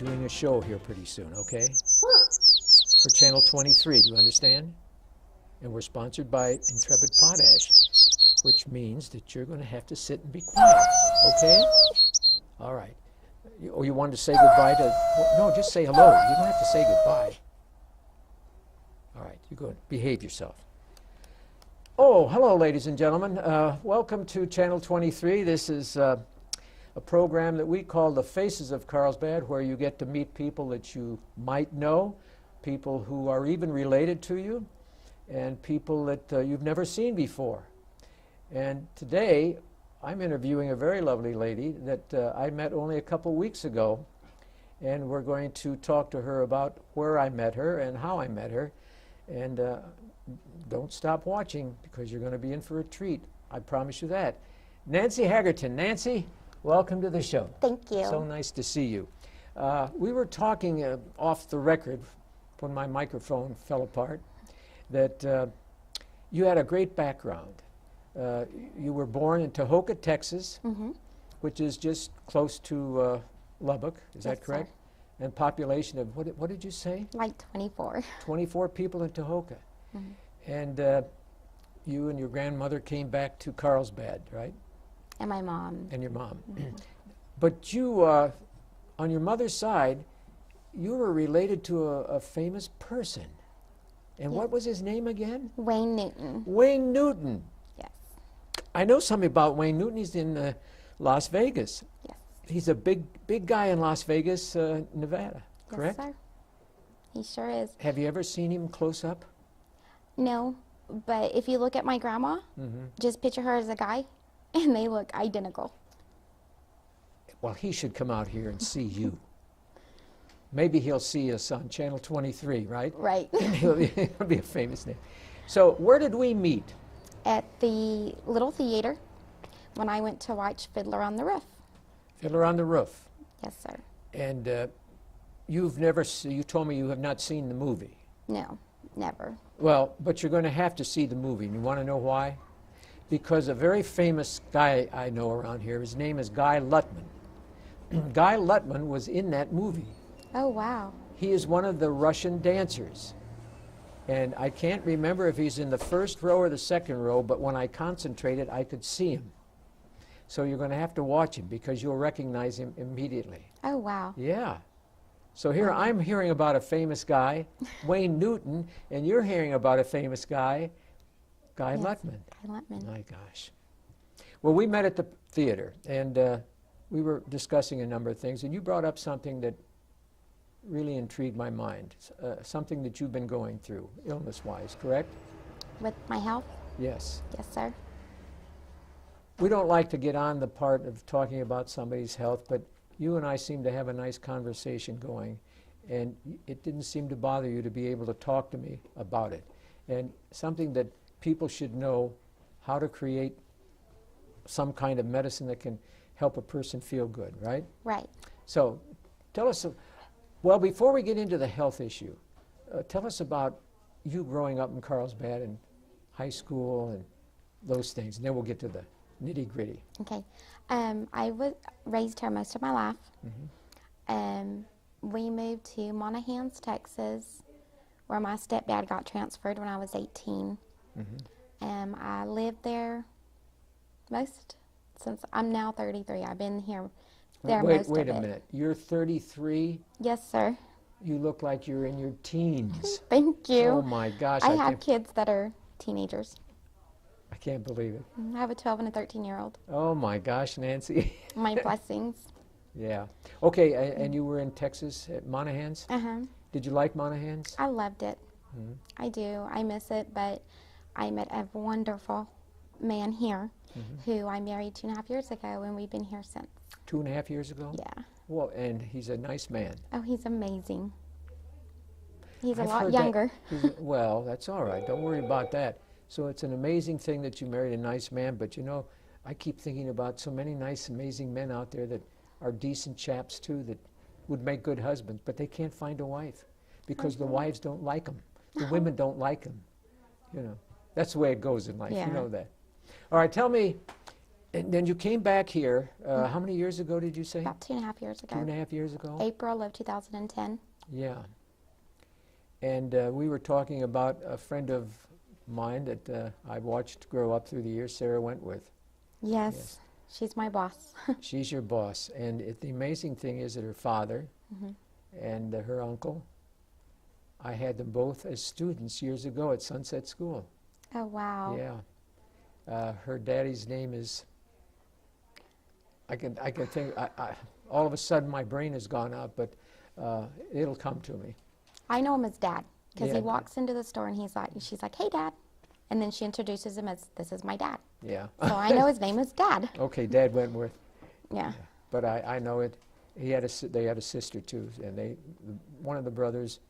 doing a show here pretty soon, okay? For Channel 23, do you understand? And we're sponsored by Intrepid Potash, which means that you're going to have to sit and be quiet, okay? All right. You wanted to say goodbye to... No, just say hello. You don't have to say goodbye. All right, you go behave yourself. Oh, hello, ladies and gentlemen. Welcome to Channel 23. This is a program that we call The Faces of Carlsbad, where you get to meet people that you might know, people who are even related to you, and people that you've never seen before. And today, I'm interviewing a very lovely lady that I met only a couple weeks ago, and we're going to talk to her about where I met her and how I met her. And don't stop watching, because you're going to be in for a treat. I promise you that. Nancy Haggerton. Nancy, welcome to the show. Thank you. So nice to see you. We were talking off the record when my microphone fell apart that you had a great background. You were born in Tahoka, Texas, which is just close to Lubbock. Is that correct? Sir. And population of, what did you say? Like 24. 24 people in Tahoka. And you and your grandmother came back to Carlsbad, right? And my mom. And your mom. But you, on your mother's side, you were related to a famous person. And what was his name again? Wayne Newton. Wayne Newton. Yes. I know something about Wayne Newton. He's in Las Vegas. Yes. He's a big guy in Las Vegas, Nevada, correct? Yes, sir. He sure is. Have you ever seen him close up? No, but if you look at my grandma, just picture her as a guy, and they look identical. Well, he should come out here and see you. Maybe he'll see us on Channel 23, right? Right. He'll be a famous name. So where did we meet? At the little theater when I went to watch Fiddler on the Roof. Fiddler on the Roof. Yes, sir. And you've never, you told me you have not seen the movie. No, never. Well, but you're going to have to see the movie. And you want to know why? Because a very famous guy I know around here, his name is Guy Lutman. Guy Lutman was in that movie. Oh, wow. He is one of the Russian dancers. And I can't remember if he's in the first row or the second row, but when I concentrated, I could see him. So you're going to have to watch him, because you'll recognize him immediately. Oh, wow. Yeah. So here I'm hearing about a famous guy, Wayne Newton, and you're hearing about a famous guy, Guy Lutman. Guy Lutman. My gosh. Well, we met at the theater, and we were discussing a number of things, and you brought up something that really intrigued my mind, something that you've been going through, illness-wise, correct? With my health? Yes. Yes, sir. We don't like to get on the part of talking about somebody's health, but you and I seem to have a nice conversation going, and it didn't seem to bother you to be able to talk to me about it. And something that people should know, how to create some kind of medicine that can help a person feel good, right? Right. So tell us, well, before we get into the health issue, tell us about you growing up in Carlsbad and high school and those things, and then we'll get to the nitty-gritty. Okay. I was raised here most of my life. We moved to Monahans, Texas, where my stepdad got transferred when I was 18. I lived there since I'm now 33. I've been here most of it. Wait a minute. You're 33? Yes, sir. You look like you're in your teens. Thank you. Oh my gosh. I have kids that are teenagers. I can't believe it. I have a 12 and a 13-year-old. Oh my gosh, Nancy. My blessings. Yeah. Okay, and you were in Texas at Monahans? Did you like Monahans? I loved it. I do. I miss it, but I met a wonderful man here who I married 2.5 years ago, and we've been here since. 2.5 years ago? Yeah. Well, and he's a nice man. Oh, he's amazing. He's I've a lot heard younger. Well, that's all right. Don't worry about that. So it's an amazing thing that you married a nice man, but you know, I keep thinking about so many nice, amazing men out there that are decent chaps too, that would make good husbands, but they can't find a wife because the wives don't like them. The women don't like them. You know, that's the way it goes in life. Yeah. You know that. All right, tell me, And then you came back here, how many years ago did you say? About 2.5 years ago. 2.5 years ago? April of 2010. Yeah. And we were talking about a friend of mine that I watched grow up through the years, Sarah Wentworth. Yes, she's my boss. She's your boss. And the amazing thing is that her father and her uncle, I had them both as students years ago at Sunset School. Oh, wow. Yeah. Her daddy's name is, I can think, all of a sudden my brain has gone out, but it'll come to me. I know him as Dad, because Yeah. he walks into the store and she's like, hey, Dad. And then she introduces him as, this is my dad. Yeah. So I know his name is Dad. Okay, Dad Wentworth. Yeah. But I know it. They had a sister too, and one of the brothers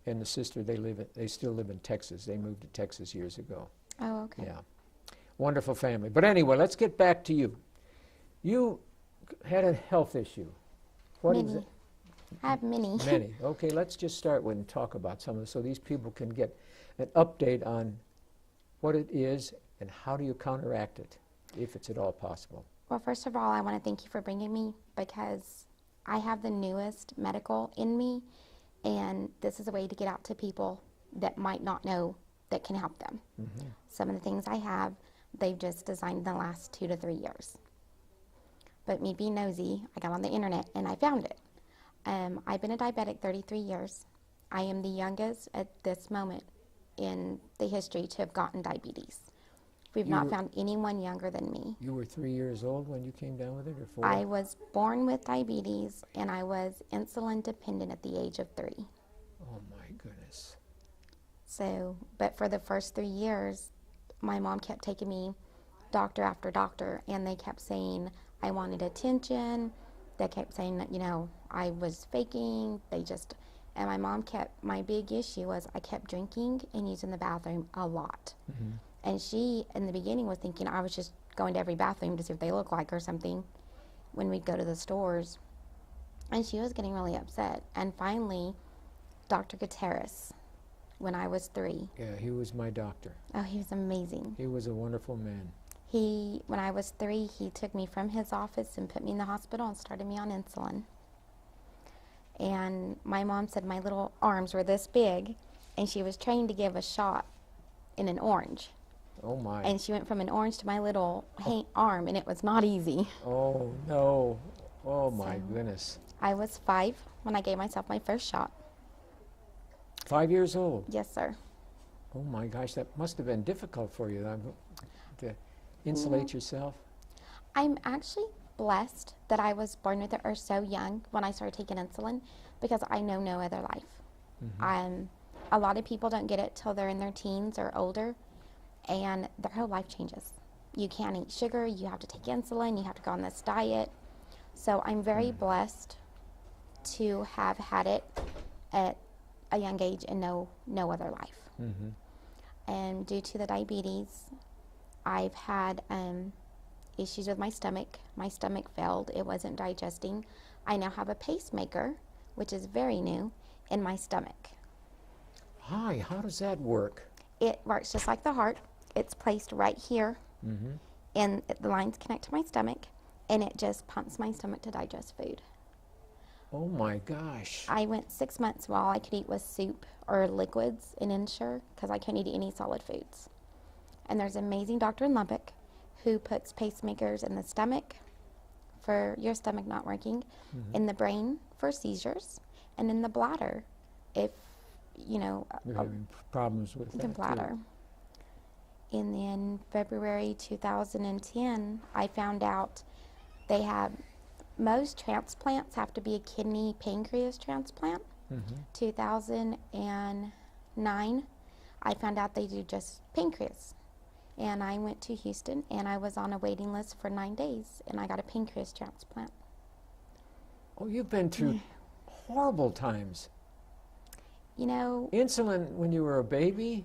and the sister, they still live in Texas. They moved to Texas years ago. Oh, okay. Yeah. Wonderful family. But anyway, let's get back to you. You had a health issue. What is Many. it? I have many. Many. Okay, let's just start with and talk about some of it so these people can get an update on what it is and how do you counteract it, if it's at all possible. Well, first of all, I want to thank you for bringing me, because I have the newest medical in me, and this is a way to get out to people that might not know that can help them. Some of the things I have, they've just designed in the last 2 to 3 years. But me being nosy, I got on the internet and I found it. I've been a diabetic 33 years. I am the youngest at this moment in the history to have gotten diabetes. We've not found anyone younger than me. You were 3 years old when you came down with it, or 4? I was born with diabetes, and I was insulin dependent at the age of 3. Oh my goodness. So, but for the first 3 years, my mom kept taking me doctor after doctor, and they kept saying I wanted attention. They kept saying that, I was faking. And my big issue was I kept drinking and using the bathroom a lot. And she, in the beginning, was thinking I was just going to every bathroom to see what they look like or something when we'd go to the stores. And she was getting really upset. And finally, Dr. Gutierrez, when I was 3. Yeah, he was my doctor. Oh, he was amazing. He was a wonderful man. When I was 3, he took me from his office and put me in the hospital and started me on insulin. And my mom said my little arms were this big, and she was trained to give a shot in an orange. Oh my. And she went from an orange to my little arm, and it was not easy. Oh no. Oh my goodness. I was 5 when I gave myself my first shot. 5 years old? Yes, sir. Oh my gosh, that must have been difficult for you to insulate yourself. I'm actually blessed that I was born with it, or so young when I started taking insulin, because I know no other life. A lot of people don't get it till they're in their teens or older, and their whole life changes. You can't eat sugar, you have to take insulin, you have to go on this diet. So I'm very blessed to have had it at a young age and no other life. And due to the diabetes, I've had issues with my stomach. My stomach failed. It wasn't digesting. I now have a pacemaker, which is very new, in my stomach. Hi, how does that work? It works just like the heart. It's placed right here, and the lines connect to my stomach, and it just pumps my stomach to digest food. Oh my gosh. I went 6 months while all I could eat was soup or liquids in Ensure, because I couldn't eat any solid foods. And there's an amazing doctor in Lubbock who puts pacemakers in the stomach for your stomach not working, in the brain for seizures, and in the bladder if, You're having problems with the that bladder. too. And then February 2010, I found out most transplants have to be a kidney pancreas transplant. 2009, I found out they do just pancreas. And I went to Houston, and I was on a waiting list for 9 days, and I got a pancreas transplant. Oh, you've been through horrible times. Insulin when you were a baby,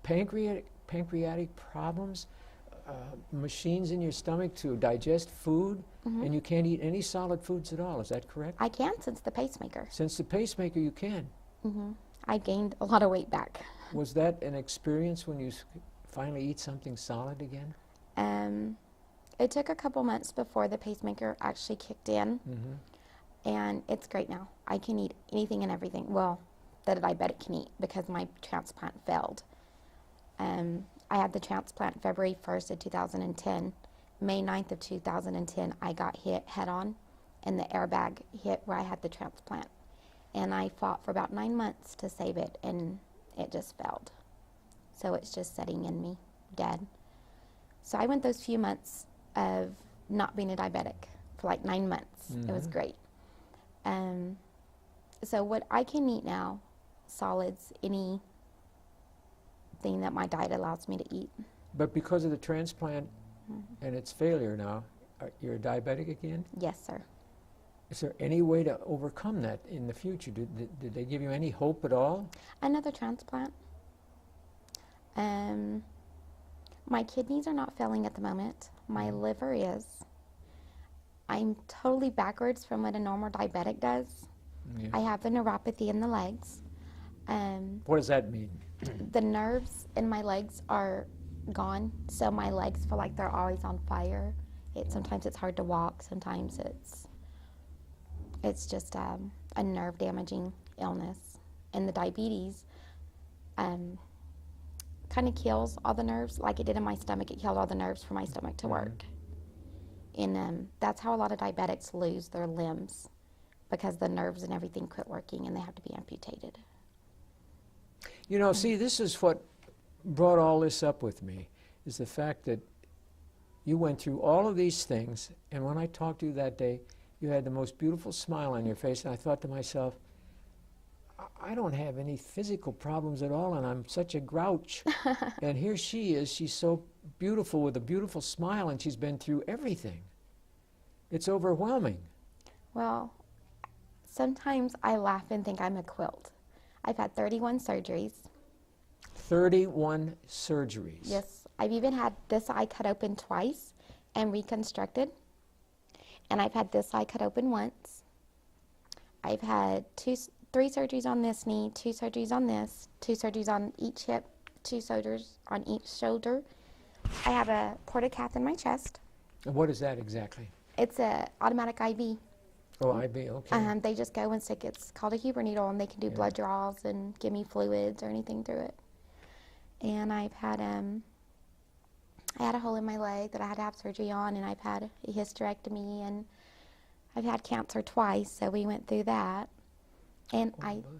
pancreatic problems, machines in your stomach to digest food, and you can't eat any solid foods at all. Is that correct? I can since the pacemaker. Since the pacemaker, you can. I gained a lot of weight back. Was that an experience when you finally eat something solid again? It took a couple months before the pacemaker actually kicked in, and it's great now. I can eat anything and everything. Well, that a diabetic can eat because my transplant failed. I had the transplant February 1st of 2010. May 9th of 2010, I got hit head on, and the airbag hit where I had the transplant. And I fought for about 9 months to save it, and it just failed. So it's just sitting in me, dead. So I went those few months of not being a diabetic for like 9 months. It was great. So what I can eat now, solids, anything that my diet allows me to eat. But because of the transplant and its failure now, you're a diabetic again? Yes, sir. Is there any way to overcome that in the future? Did they give you any hope at all? Another transplant. My kidneys are not failing at the moment. My liver is. I'm totally backwards from what a normal diabetic does. Yeah. I have the neuropathy in the legs. What does that mean? The nerves in my legs are gone, so my legs feel like they're always on fire. Sometimes it's hard to walk. Sometimes it's just a nerve damaging illness. And the diabetes kind of kills all the nerves like it did in my stomach. It killed all the nerves for my stomach to work. And that's how a lot of diabetics lose their limbs, because the nerves and everything quit working and they have to be amputated. You know, see, this is what brought all this up with me, is the fact that you went through all of these things, and when I talked to you that day, you had the most beautiful smile on your face, and I thought to myself, I don't have any physical problems at all, and I'm such a grouch. And here she is, she's so beautiful with a beautiful smile, and she's been through everything. It's overwhelming. Well, sometimes I laugh and think I'm a quilt. I've had 31 surgeries. 31 surgeries. Yes, I've even had this eye cut open twice and reconstructed. And I've had this eye cut open once. I've had 3 surgeries on this knee, 2 surgeries on this, 2 surgeries on each hip, 2 surgeries on each shoulder. I have a portacath in my chest. And what is that exactly? It's an automatic IV. Oh, IV, okay. They just go and stick, it's called a Huber needle, and they can do blood draws and give me fluids or anything through it. And I've had, I had a hole in my leg that I had to have surgery on, and I've had a hysterectomy, and I've had cancer twice, so we went through that. And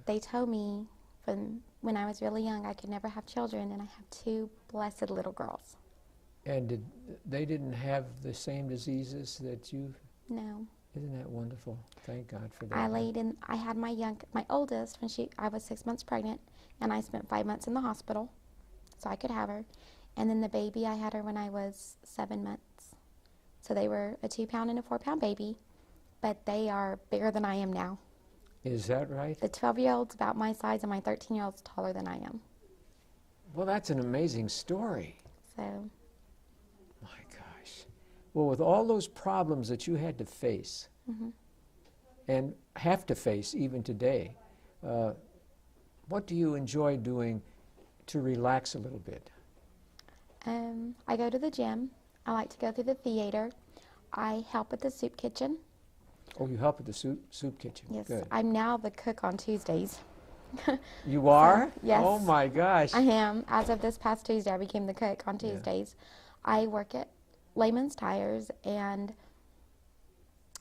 they told me from when I was really young I could never have children, and I have 2 blessed little girls. And they didn't have the same diseases that you? No. Isn't that wonderful? Thank God for that. I had my oldest when I was 6 months pregnant, and I spent 5 months in the hospital so I could have her. And then the baby, I had her when I was 7 months. So they were a 2-pound and a 4-pound baby, but they are bigger than I am now. Is that right? The 12-year-old's about my size, and my 13-year-old's taller than I am. Well, that's an amazing story. So. My gosh. Well, with all those problems that you had to face, and have to face even today, what do you enjoy doing to relax a little bit? I go to the gym. I like to go through the theater. I help at the soup kitchen. Oh, you help at the soup kitchen. Yes, Good. I'm now the cook on Tuesdays. You are? Yes. Oh my gosh. I am. As of this past Tuesday, I became the cook on Tuesdays. I work at Lehman's Tires, and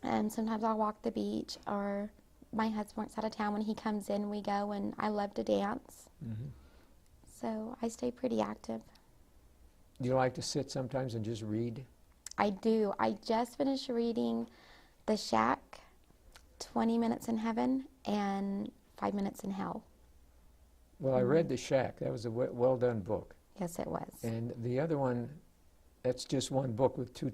sometimes I'll walk the beach, or my husband works out of town. When he comes in, we go, and I love to dance. So I stay pretty active. Do you like to sit sometimes and just read? I do. I just finished reading The Shack, 20 Minutes in Heaven, and 5 Minutes in Hell. Well, I read The Shack. That was a well-done book. Yes, it was. And the other one, that's just one book with two.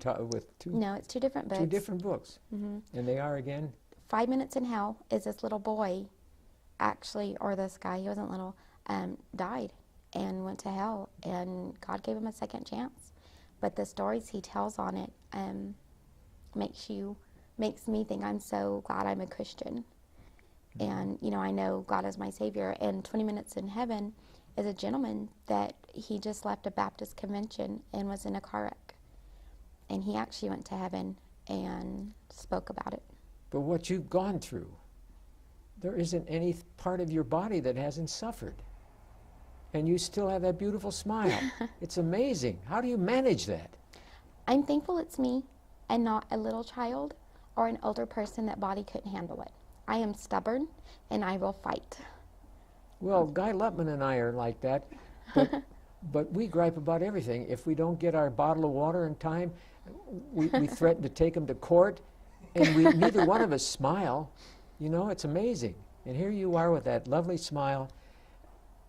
No, it's 2 different books. 2 different books. And they are again? 5 Minutes in Hell is this little boy, actually, or this guy, he wasn't little, died and went to hell, and God gave him a second chance. But the stories he tells on it makes me think I'm so glad I'm a Christian. And, you know, I know God is my Savior. And 20 Minutes in Heaven is a gentleman that he just left a Baptist convention and was in a car wreck. and he actually went to heaven and spoke about it. But what you've gone through, there isn't any part of your body that hasn't suffered. And you still have that beautiful smile. It's amazing. How do you manage that? I'm thankful it's me and not a little child or an older person that body couldn't handle it. I am stubborn and I will fight. Well, Guy Lutman and I are like that, but we gripe about everything. If we don't get our bottle of water in time, we threaten to take him to court, and neither one of us smile. You know, it's amazing. And here you are with that lovely smile.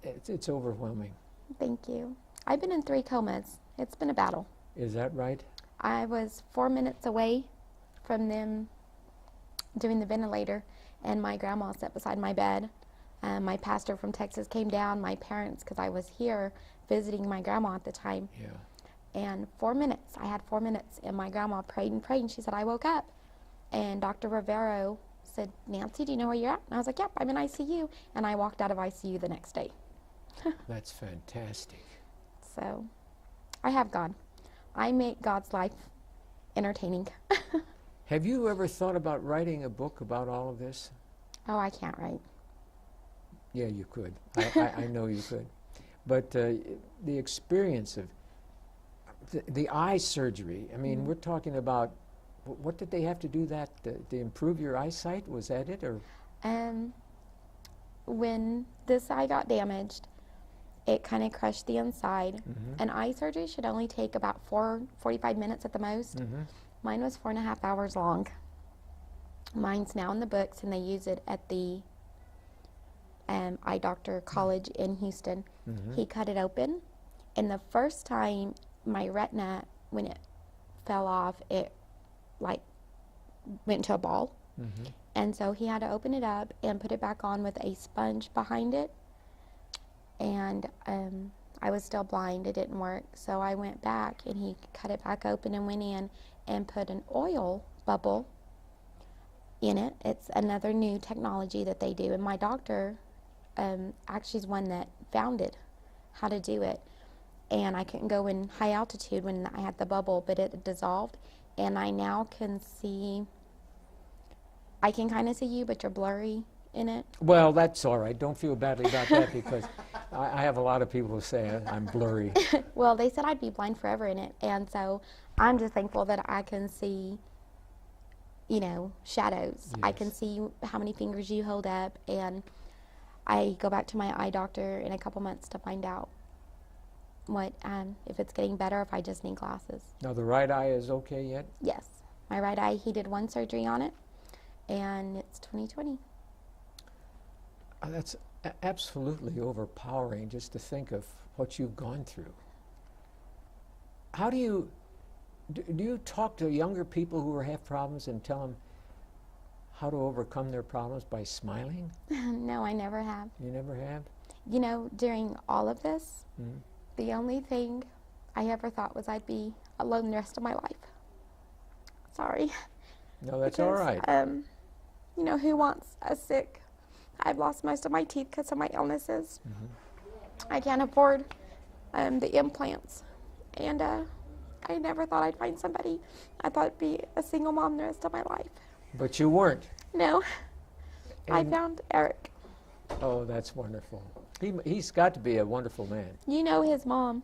It's overwhelming. Thank you. I've been in 3 comas. It's been a battle. Is that right? I was 4 minutes away from them doing the ventilator, and my grandma sat beside my bed. My pastor from Texas came down, my parents, because I was here visiting my grandma at the time. Yeah. And 4 minutes, I had 4 minutes, and my grandma prayed and prayed, and she said, I woke up. And Dr. Rivero said, Nancy, do you know where you're at? And I was like, yep, I'm in ICU. And I walked out of ICU the next day. That's fantastic. So, I have God. I make God's life entertaining. Have you ever thought about writing a book about all of this? Oh, I can't write. Yeah, you could. I know you could. But the experience of the eye surgery, I mean, we're talking about, what did they have to do that to improve your eyesight? Was that it? Or when this eye got damaged, it kind of crushed the inside. An eye surgery should only take about 45 minutes at the most. Mine was 4.5 hours long. Mine's now in the books, and they use it at the eye doctor college in Houston. He cut it open, and the first time my retina, when it fell off, it like went into a ball. And so he had to open it up and put it back on with a sponge behind it. And I was still blind. It didn't work. So I went back, and he cut it back open and went in and put an oil bubble in it. It's another new technology that they do. And my doctor actually is one that founded how to do it. And I couldn't go in high altitude when I had the bubble, but it dissolved. And I now can see, I can kind of see you, but you're blurry in it. Well, that's all right. Don't feel badly about that, because I have a lot of people who say I'm blurry. Well, they said I'd be blind forever in it. And so I'm just thankful that I can see, you know, shadows. Yes. I can see how many fingers you hold up. And I go back to my eye doctor in a couple months to find out what if it's getting better, if I just need glasses. Now, the right eye is okay yet? Yes. My right eye, he did 1 surgery on it, and it's 20/20. That's absolutely overpowering, just to think of what you've gone through. How do you talk to younger people who have problems and tell them how to overcome their problems by smiling? No, I never have. You never have? You know, during all of this, the only thing I ever thought was I'd be alone the rest of my life. Sorry. No, that's all right. You know, who wants a sick? I've lost most of my teeth because of my illnesses. I can't afford the implants. And I never thought I'd find somebody. I thought I'd be a single mom the rest of my life. But you weren't. No. I And- found Eric. Oh, that's wonderful. He's got to be a wonderful man. You know his mom.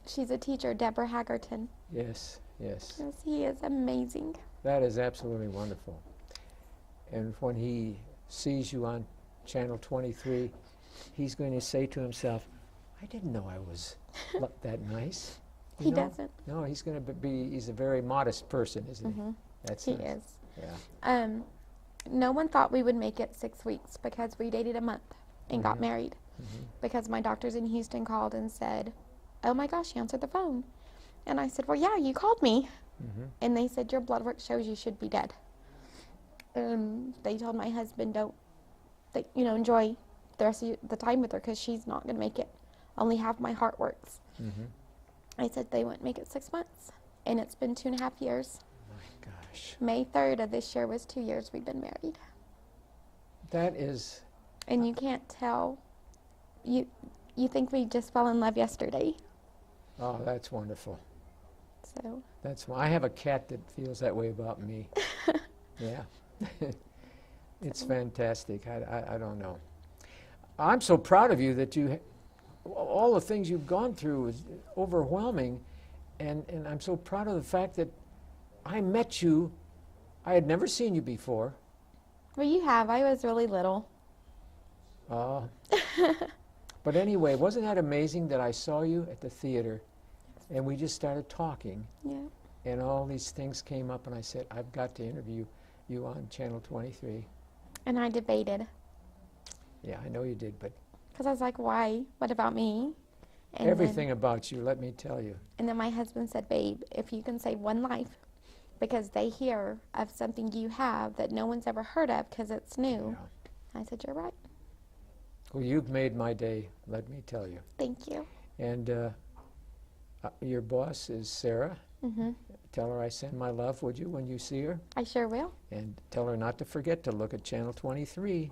She's a teacher, Deborah Haggerton. Yes, yes. Yes, he is amazing. That is absolutely wonderful. And when he sees you on Channel 23, he's going to say to himself, I didn't know I was that nice. You He know? doesn't. No, he's going to he's a very modest person, isn't he? That's He nice. is. Yeah. No one thought we would make it 6 weeks because we dated a month and got married. Because my doctors in Houston called and said, oh my gosh, you answered the phone. And I said, well, yeah, you called me. And they said, your blood work shows you should be dead. They told my husband, enjoy the rest of the time with her because she's not going to make it. Only half my heart works. I said they wouldn't make it 6 months. And it's been 2.5 years. My gosh. May 3rd of this year was 2 years we've been married. That is... And you can't tell. You think we just fell in love yesterday. Oh, that's wonderful. So That's why I have a cat that feels that way about me. Yeah. It's fantastic. I don't know. I'm so proud of you that all the things you've gone through is overwhelming. And I'm so proud of the fact that I met you. I had never seen you before. well, you have. I was really little. Uh, but anyway, wasn't that amazing that I saw you at the theater and we just started talking Yeah. and all these things came up and I said, I've got to interview you on Channel 23. And I debated Yeah, I know you did, but because I was like, why? What about me? And everything about you, let me tell you. And then my husband said, babe, if you can save one life because they hear of something you have that no one's ever heard of because it's new. Yeah. I said, you're right. Well, you've made my day, let me tell you. Thank you. And your boss is Sarah. Mm-hmm. Tell her I send my love, would you, when you see her? I sure will. And tell her not to forget to look at Channel 23.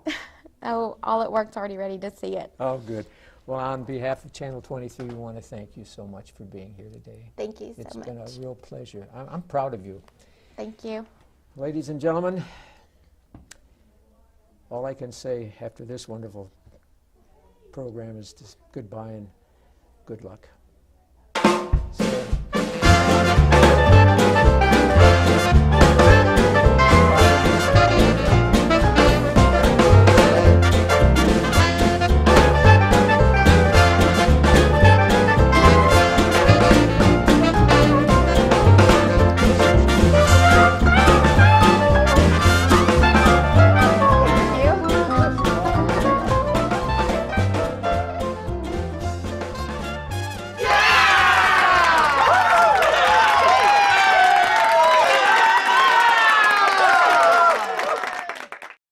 Oh, all at work's already ready to see it. Oh, good. Well, on behalf of Channel 23, we want to thank you so much for being here today. Thank you so It's much. been a real pleasure. I'm proud of you. Thank you. Ladies and gentlemen, all I can say after this wonderful program is just goodbye and good luck. Sarah.